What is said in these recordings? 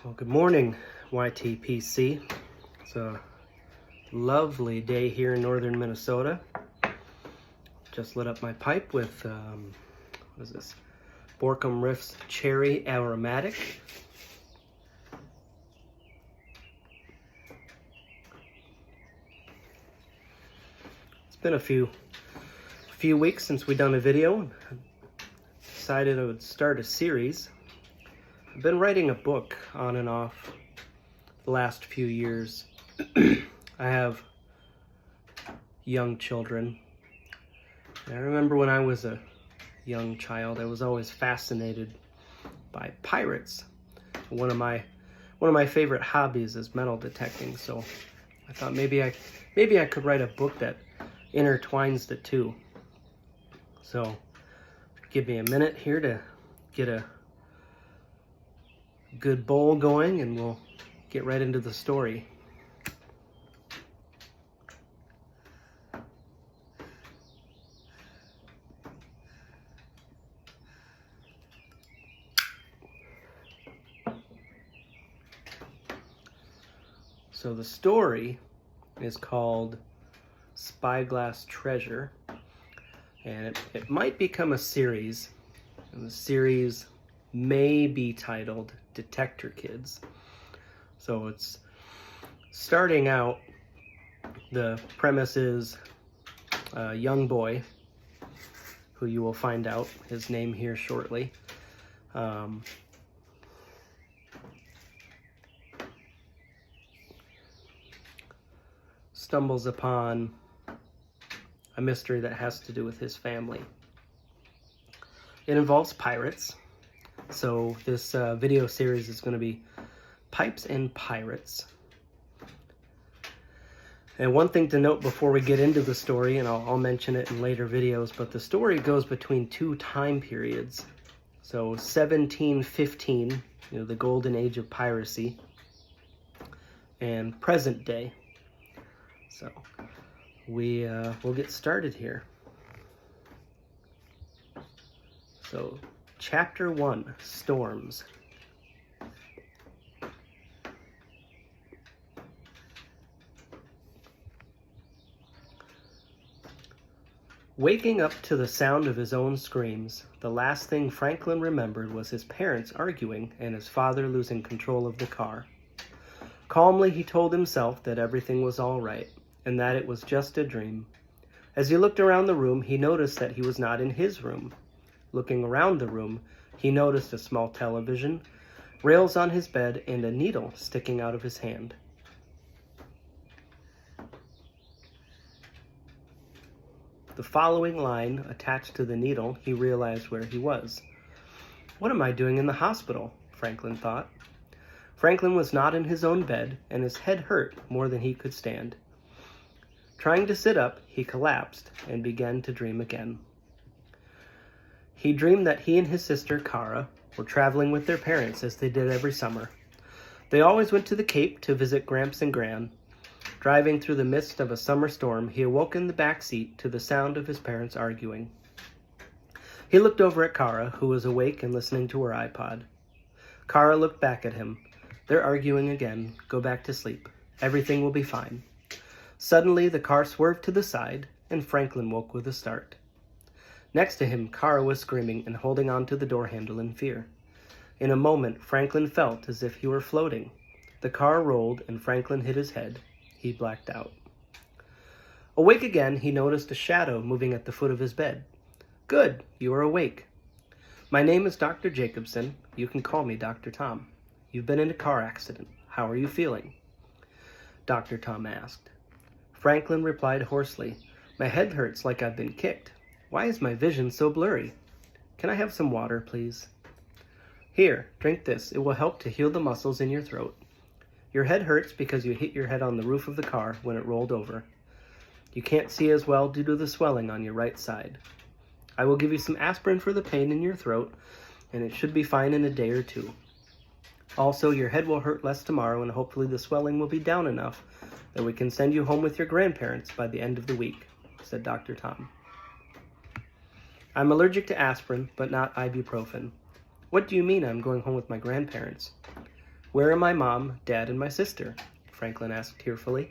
Well, good morning, YTPC. It's a lovely day here in northern Minnesota. Just lit up my pipe with, what is this? Borkum Riffs Cherry Aromatic. It's been a few weeks since we've done a video. I decided I would start a series. I've been writing a book on and off the last few years. I have young children. And I remember when I was a young child, I was always fascinated by pirates. One of my favorite hobbies is metal detecting, so I thought maybe I could write a book that intertwines the two. So give me a minute here to get a good bowl going and we'll get right into the story. So the story is called Spyglass Treasure, and it might become a series, and the series may be titled Detector Kids. So it's starting out, the premise is a young boy, who you will find out his name here shortly, stumbles upon a mystery that has to do with his family. It involves pirates. So this video series is going to be Pipes and Pirates. And one thing to note before we get into the story, and I'll mention it in later videos, but the story goes between two time periods. So 1715, the golden age of piracy, and present day. So we'll get started here. So Chapter 1, Storms. Waking up to the sound of his own screams, the last thing Franklin remembered was his parents arguing and his father losing control of the car. Calmly, he told himself that everything was all right, and that it was just a dream. As he looked around the room, he noticed that he was not in his room. Looking around the room, he noticed a small television, rails on his bed, and a needle sticking out of his hand. The following line attached to the needle, he realized where he was. What am I doing in the hospital? Franklin thought. Franklin was not in his own bed, and his head hurt more than he could stand. Trying to sit up, he collapsed and began to dream again. He dreamed that he and his sister, Kara, were traveling with their parents as they did every summer. They always went to the Cape to visit Gramps and Gran. Driving through the midst of a summer storm, he awoke in the back seat to the sound of his parents arguing. He looked over at Kara, who was awake and listening to her iPod. Kara looked back at him. They're arguing again. Go back to sleep. Everything will be fine. Suddenly, the car swerved to the side, and Franklin woke with a start. Next to him, Kara was screaming and holding on to the door handle in fear. In a moment, Franklin felt as if he were floating. The car rolled, and Franklin hit his head. He blacked out. Awake again, he noticed a shadow moving at the foot of his bed. Good, you are awake. My name is Dr. Jacobson. You can call me Dr. Tom. You've been in a car accident. How are you feeling? Dr. Tom asked. Franklin replied hoarsely, My head hurts like I've been kicked. Why is my vision so blurry? Can I have some water, please? Here, drink this. It will help to heal the muscles in your throat. Your head hurts because you hit your head on the roof of the car when it rolled over. You can't see as well due to the swelling on your right side. I will give you some aspirin for the pain in your throat, and it should be fine in a day or two. Also, your head will hurt less tomorrow, and hopefully the swelling will be down enough that we can send you home with your grandparents by the end of the week, said Dr. Tom. I'm allergic to aspirin, but not ibuprofen. What do you mean I'm going home with my grandparents? Where are my mom, dad, and my sister? Franklin asked tearfully.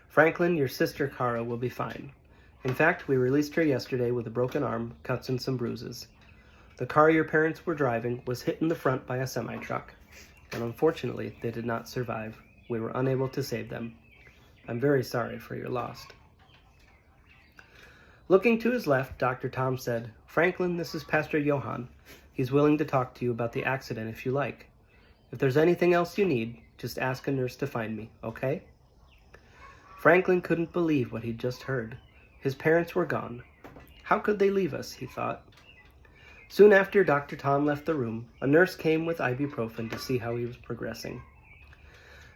Franklin, your sister Kara will be fine. In fact, we released her yesterday with a broken arm, cuts, and some bruises. The car your parents were driving was hit in the front by a semi-truck, and unfortunately, they did not survive. We were unable to save them. I'm very sorry for your loss. Looking to his left, Dr. Tom said, Franklin, this is Pastor Johann. He's willing to talk to you about the accident if you like. If there's anything else you need, just ask a nurse to find me, okay? Franklin couldn't believe what he'd just heard. His parents were gone. How could they leave us, he thought. Soon after Dr. Tom left the room, a nurse came with ibuprofen to see how he was progressing.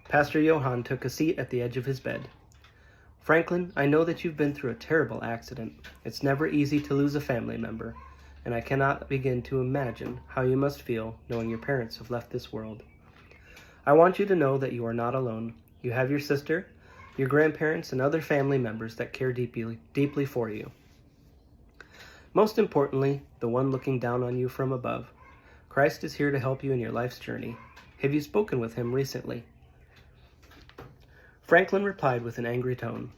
Pastor Johann took a seat at the edge of his bed. Franklin, I know that you've been through a terrible accident. It's never easy to lose a family member, and I cannot begin to imagine how you must feel knowing your parents have left this world. I want you to know that you are not alone. You have your sister, your grandparents, and other family members that care deeply for you. Most importantly, the one looking down on you from above. Christ is here to help you in your life's journey. Have you spoken with him recently? Franklin replied with an angry tone.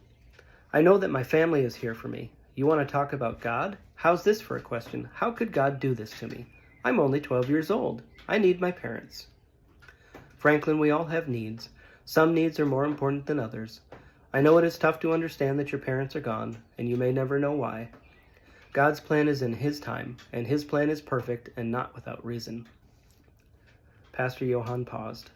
I know that my family is here for me. You want to talk about God? How's this for a question? How could God do this to me? I'm only 12 years old. I need my parents. Franklin, we all have needs. Some needs are more important than others. I know it is tough to understand that your parents are gone, and you may never know why. God's plan is in his time, and his plan is perfect and not without reason. Pastor Johann paused.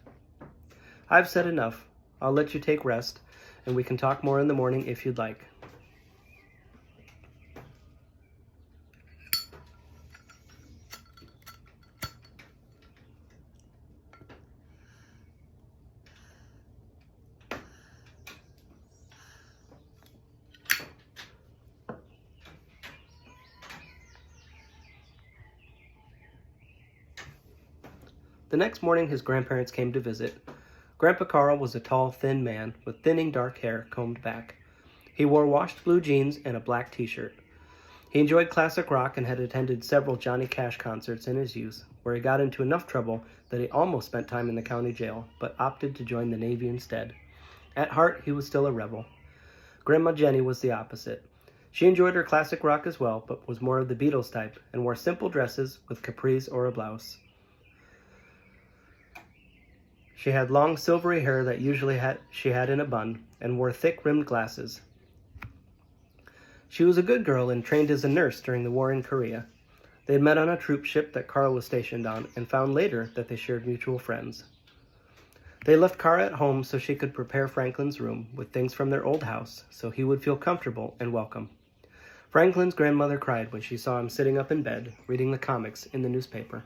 I've said enough. I'll let you take rest, and we can talk more in the morning if you'd like. The next morning, his grandparents came to visit. Grandpa Carl was a tall, thin man with thinning dark hair combed back. He wore washed blue jeans and a black t-shirt. He enjoyed classic rock and had attended several Johnny Cash concerts in his youth, where he got into enough trouble that he almost spent time in the county jail, but opted to join the Navy instead. At heart, he was still a rebel. Grandma Jenny was the opposite. She enjoyed her classic rock as well, but was more of the Beatles type and wore simple dresses with capris or a blouse. She had long silvery hair that she had in a bun and wore thick rimmed glasses. She was a good girl and trained as a nurse during the war in Korea. They had met on a troop ship that Carl was stationed on and found later that they shared mutual friends. They left Kara at home so she could prepare Franklin's room with things from their old house so he would feel comfortable and welcome. Franklin's grandmother cried when she saw him sitting up in bed reading the comics in the newspaper.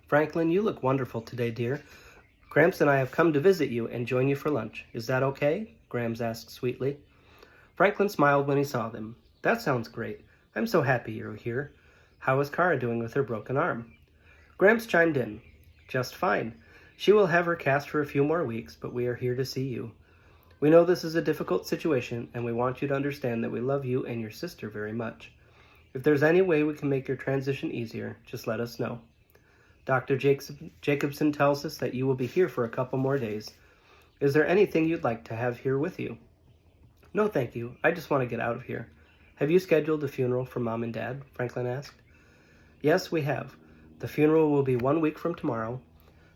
Franklin, you look wonderful today, dear. Gramps and I have come to visit you and join you for lunch. Is that okay? Gramps asked sweetly. Franklin smiled when he saw them. That sounds great. I'm so happy you're here. How is Kara doing with her broken arm? Gramps chimed in. Just fine. She will have her cast for a few more weeks, but we are here to see you. We know this is a difficult situation, and we want you to understand that we love you and your sister very much. If there's any way we can make your transition easier, just let us know. Dr. Jacobson tells us that you will be here for a couple more days. Is there anything you'd like to have here with you? No, thank you. I just want to get out of here. Have you scheduled a funeral for Mom and Dad? Franklin asked. Yes, we have. The funeral will be 1 week from tomorrow.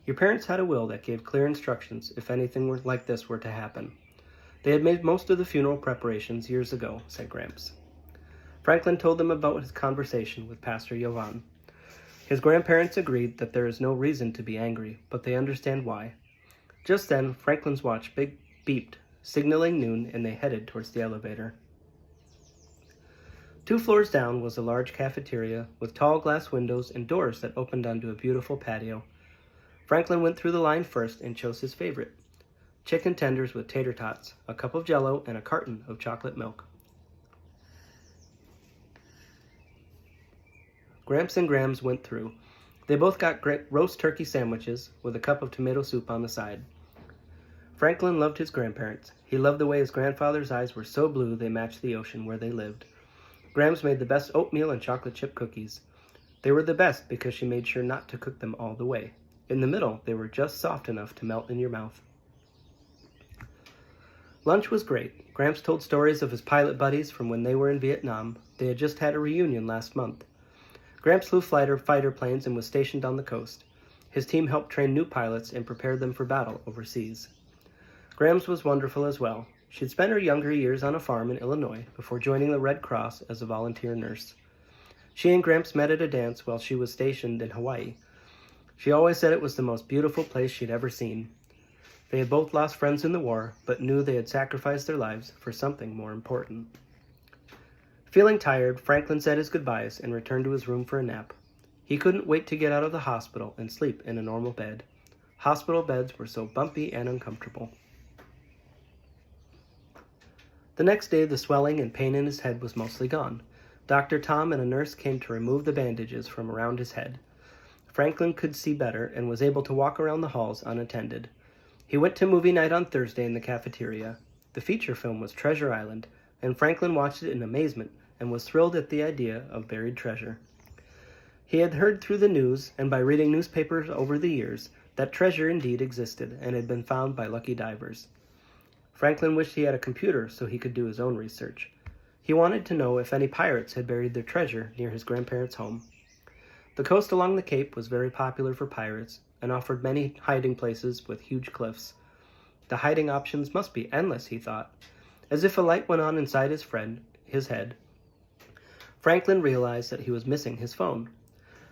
Your parents had a will that gave clear instructions if anything like this were to happen. They had made most of the funeral preparations years ago, said Gramps. Franklin told them about his conversation with Pastor Johann. His grandparents agreed that there is no reason to be angry, but they understand why. Just then, Franklin's watch beeped, signaling noon, and they headed towards the elevator. 2 floors down was a large cafeteria with tall glass windows and doors that opened onto a beautiful patio. Franklin went through the line first and chose his favorite: chicken tenders with tater tots, a cup of Jell-O, and a carton of chocolate milk. Gramps and Grams went through. They both got roast turkey sandwiches with a cup of tomato soup on the side. Franklin loved his grandparents. He loved the way his grandfather's eyes were so blue they matched the ocean where they lived. Grams made the best oatmeal and chocolate chip cookies. They were the best because she made sure not to cook them all the way. In the middle, they were just soft enough to melt in your mouth. Lunch was great. Gramps told stories of his pilot buddies from when they were in Vietnam. They had just had a reunion last month. Gramps flew fighter planes and was stationed on the coast. His team helped train new pilots and prepare them for battle overseas. Gramps was wonderful as well. She'd spent her younger years on a farm in Illinois before joining the Red Cross as a volunteer nurse. She and Gramps met at a dance while she was stationed in Hawaii. She always said it was the most beautiful place she'd ever seen. They had both lost friends in the war, but knew they had sacrificed their lives for something more important. Feeling tired, Franklin said his goodbyes and returned to his room for a nap. He couldn't wait to get out of the hospital and sleep in a normal bed. Hospital beds were so bumpy and uncomfortable. The next day, the swelling and pain in his head was mostly gone. Dr. Tom and a nurse came to remove the bandages from around his head. Franklin could see better and was able to walk around the halls unattended. He went to movie night on Thursday in the cafeteria. The feature film was Treasure Island, and Franklin watched it in amazement and was thrilled at the idea of buried treasure. He had heard through the news and by reading newspapers over the years that treasure indeed existed and had been found by lucky divers. Franklin wished he had a computer so he could do his own research. He wanted to know if any pirates had buried their treasure near his grandparents' home. The coast along the Cape was very popular for pirates and offered many hiding places with huge cliffs. The hiding options must be endless, he thought. As if a light went on inside his head, Franklin realized that he was missing his phone.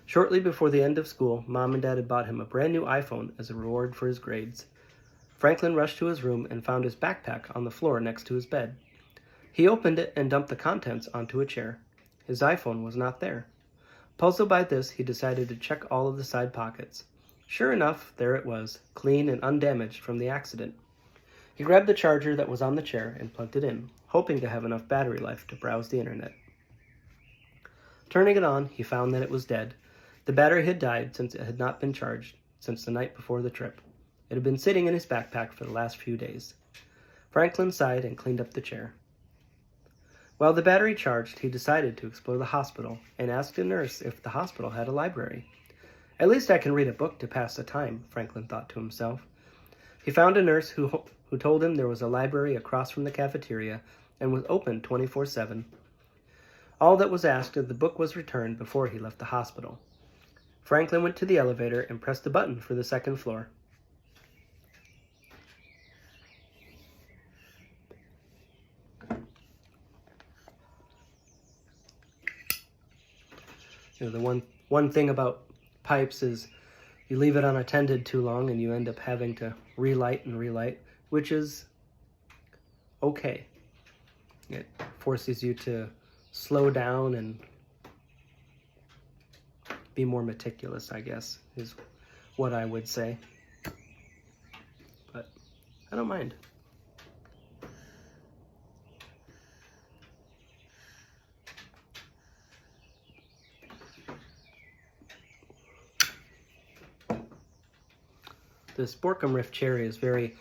Shortly before the end of school, Mom and Dad had bought him a brand new iPhone as a reward for his grades. Franklin rushed to his room and found his backpack on the floor next to his bed. He opened it and dumped the contents onto a chair. His iPhone was not there. Puzzled by this, he decided to check all of the side pockets. Sure enough, there it was, clean and undamaged from the accident. He grabbed the charger that was on the chair and plugged it in, hoping to have enough battery life to browse the internet. Turning it on, he found that it was dead. The battery had died since it had not been charged since the night before the trip. It had been sitting in his backpack for the last few days. Franklin sighed and cleaned up the chair. While the battery charged, he decided to explore the hospital and asked a nurse if the hospital had a library. At least I can read a book to pass the time, Franklin thought to himself. He found a nurse who told him there was a library across from the cafeteria and was open 24/7. All that was asked of the book was returned before he left the hospital. Franklin went to the elevator and pressed the button for the second floor. The one thing about pipes is you leave it unattended too long and you end up having to relight and relight, which is okay. It forces you to slow down and be more meticulous, I guess, is what I would say. But I don't mind. The Sporkum Riff cherry is very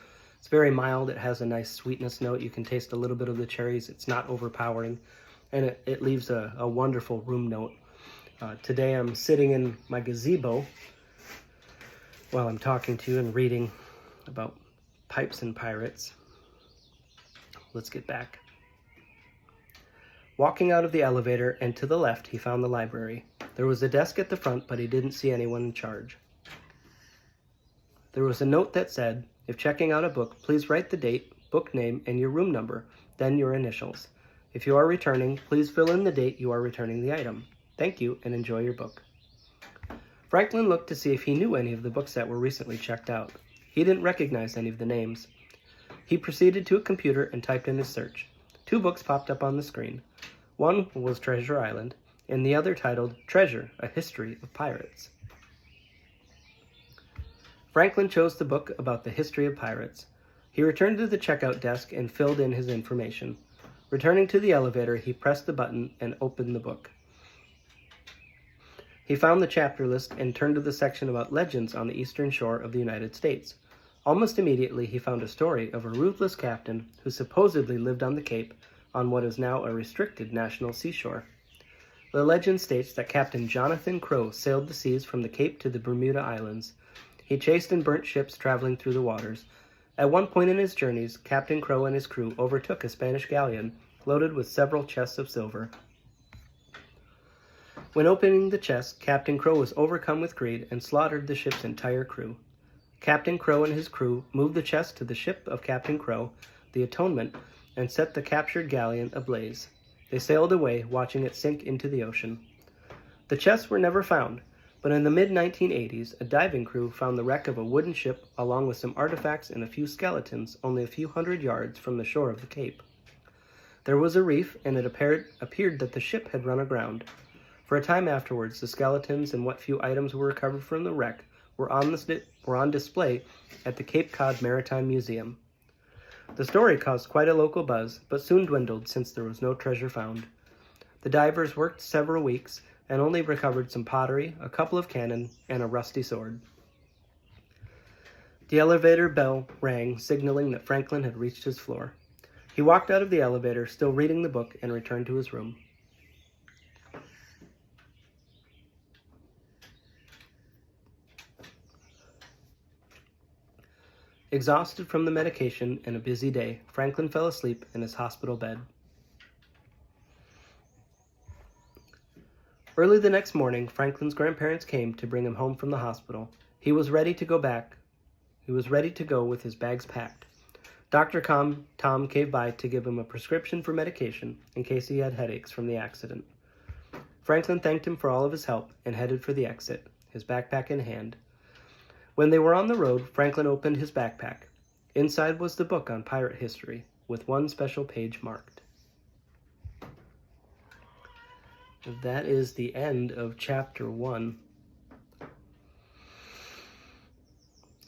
mild. It has a nice sweetness note. You can taste a little bit of the cherries. It's not overpowering, and it leaves a wonderful room note. Today I'm sitting in my gazebo while I'm talking to you and reading about pipes and pirates. Let's get back. Walking out of the elevator and to the left, he found the library. There was a desk at the front, but he didn't see anyone in charge. There was a note that said, "If checking out a book, please write the date, book name, and your room number, then your initials. If you are returning, please fill in the date you are returning the item. Thank you, and enjoy your book." Franklin looked to see if he knew any of the books that were recently checked out. He didn't recognize any of the names. He proceeded to a computer and typed in his search. 2 books popped up on the screen. One was Treasure Island, and the other titled Treasure, A History of Pirates. Franklin chose the book about the history of pirates. He returned to the checkout desk and filled in his information. Returning to the elevator, he pressed the button and opened the book. He found the chapter list and turned to the section about legends on the eastern shore of the United States. Almost immediately, he found a story of a ruthless captain who supposedly lived on the Cape, on what is now a restricted national seashore. The legend states that Captain Jonathan Crow sailed the seas from the Cape to the Bermuda Islands. He chased and burnt ships traveling through the waters. At one point in his journeys, Captain Crow and his crew overtook a Spanish galleon loaded with several chests of silver. When opening the chest, Captain Crow was overcome with greed and slaughtered the ship's entire crew. Captain Crow and his crew moved the chest to the ship of Captain Crow, the Atonement, and set the captured galleon ablaze. They sailed away, watching it sink into the ocean. The chests were never found, but in the mid-1980s, a diving crew found the wreck of a wooden ship along with some artifacts and a few skeletons only a few hundred yards from the shore of the Cape. There was a reef, and it appeared that the ship had run aground. For a time afterwards, the skeletons and what few items were recovered from the wreck were on display at the Cape Cod Maritime Museum. The story caused quite a local buzz, but soon dwindled since there was no treasure found. The divers worked several weeks and only recovered some pottery, a couple of cannon, and a rusty sword. The elevator bell rang, signaling that Franklin had reached his floor. He walked out of the elevator, still reading the book, and returned to his room. Exhausted from the medication and a busy day, Franklin fell asleep in his hospital bed. Early the next morning, Franklin's grandparents came to bring him home from the hospital. He was ready to go with his bags packed. Dr. Tom came by to give him a prescription for medication in case he had headaches from the accident. Franklin thanked him for all of his help and headed for the exit, his backpack in hand. When they were on the road, Franklin opened his backpack. Inside was the book on pirate history, with one special page marked. That is the end of chapter 1.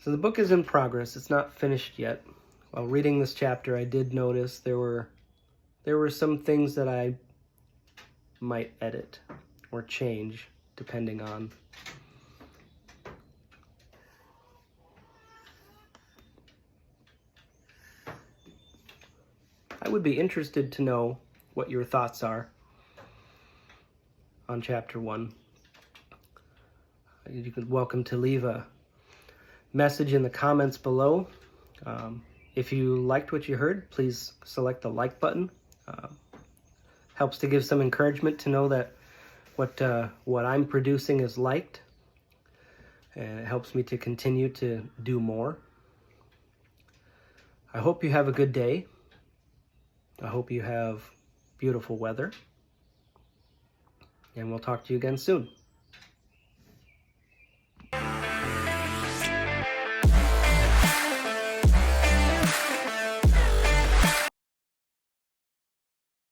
So the book is in progress. It's not finished yet. While reading this chapter, I did notice there were some things that I might edit or change depending on I would be interested to know what your thoughts are on chapter 1. You could welcome to leave a message in the comments below. If you liked what you heard, please select the like button. Helps to give some encouragement to know that what I'm producing is liked, and it helps me to continue to do more. I hope you have a good day. I hope you have beautiful weather, and we'll talk to you again soon.